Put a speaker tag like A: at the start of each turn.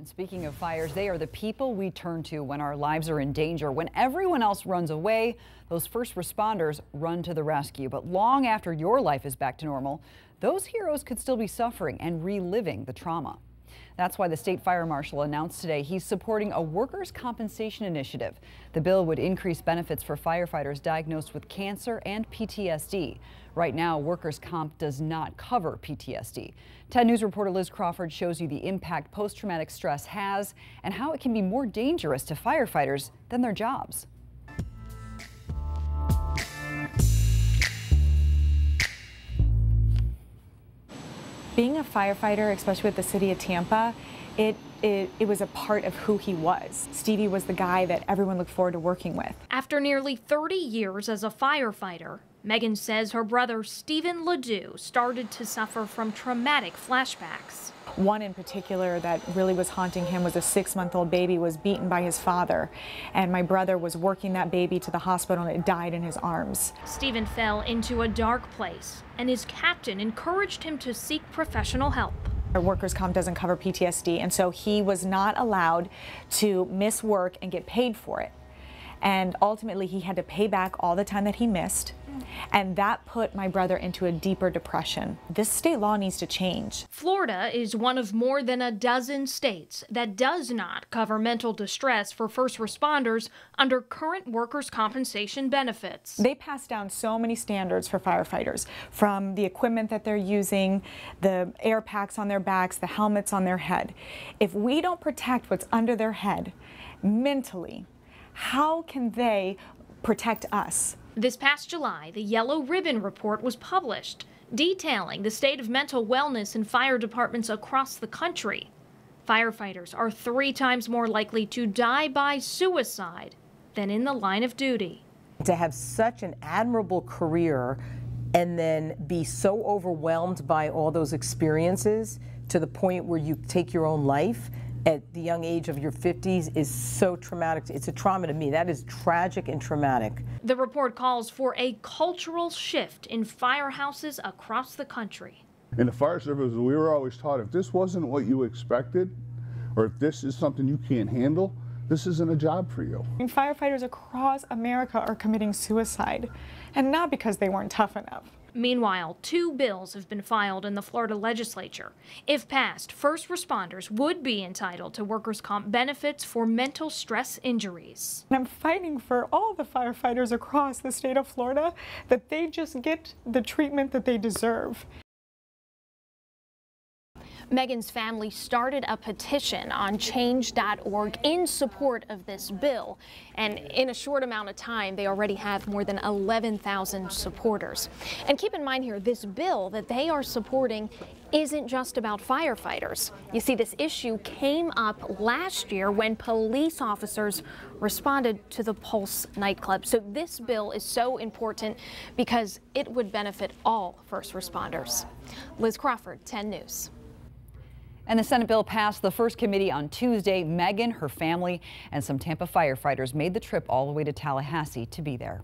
A: And speaking of fires, they are the people we turn to when our lives are in danger. When everyone else runs away, those first responders run to the rescue. But long after your life is back to normal, those heroes could still be suffering and reliving the trauma. That's why the state fire marshal announced today he's supporting a workers' compensation initiative. The bill would increase benefits for firefighters diagnosed with cancer and PTSD. Right now, workers' comp does not cover PTSD. 10 News reporter Liz Crawford shows you the impact post-traumatic stress has and how it can be more dangerous to firefighters than their jobs.
B: Being a firefighter, especially with the city of Tampa, it was a part of who he was. Stevie was the guy that everyone looked forward to working with.
C: After nearly 30 years as a firefighter, Megan says her brother Stephen Ledoux started to suffer from traumatic flashbacks.
B: One in particular that really was haunting him was a 6-month-old baby was beaten by his father, and my brother was working that baby to the hospital and it died in his arms.
C: Stephen fell into a dark place, and his captain encouraged him to seek professional help.
B: Our workers' comp doesn't cover PTSD, and so he was not allowed to miss work and get paid for it. And ultimately, he had to pay back all the time that he missed, and that put my brother into a deeper depression. This state law needs to change.
C: Florida is one of more than a dozen states that does not cover mental distress for first responders under current workers' compensation benefits.
B: They pass down so many standards for firefighters, from the equipment that they're using, the air packs on their backs, the helmets on their head. If we don't protect what's under their head mentally, how can they protect us?
C: This past July, the Yellow Ribbon Report was published, detailing the state of mental wellness in fire departments across the country. Firefighters are 3 times more likely to die by suicide than in the line of duty.
D: To have such an admirable career and then be so overwhelmed by all those experiences to the point where you take your own life at the young age of your 50s is so traumatic. It's a trauma to me. That is tragic and traumatic.
C: The report calls for a cultural shift in firehouses across the country.
E: In the fire service, we were always taught if this wasn't what you expected, or if this is something you can't handle, this isn't a job for you.
B: And firefighters across America are committing suicide, and not because they weren't tough enough.
C: Meanwhile, 2 bills have been filed in the Florida legislature. If passed, first responders would be entitled to workers' comp benefits for mental stress injuries.
B: And I'm fighting for all the firefighters across the state of Florida that they just get the treatment that they deserve.
C: Megan's family started a petition on change.org in support of this bill, and in a short amount of time they already have more than 11,000 supporters. And keep in mind here, this bill that they are supporting isn't just about firefighters. You see, this issue came up last year when police officers responded to the Pulse nightclub. So this bill is so important because it would benefit all first responders. Liz Crawford, 10 News.
A: And the Senate bill passed the first committee on Tuesday. Megan, her family, and some Tampa firefighters made the trip all the way to Tallahassee to be there.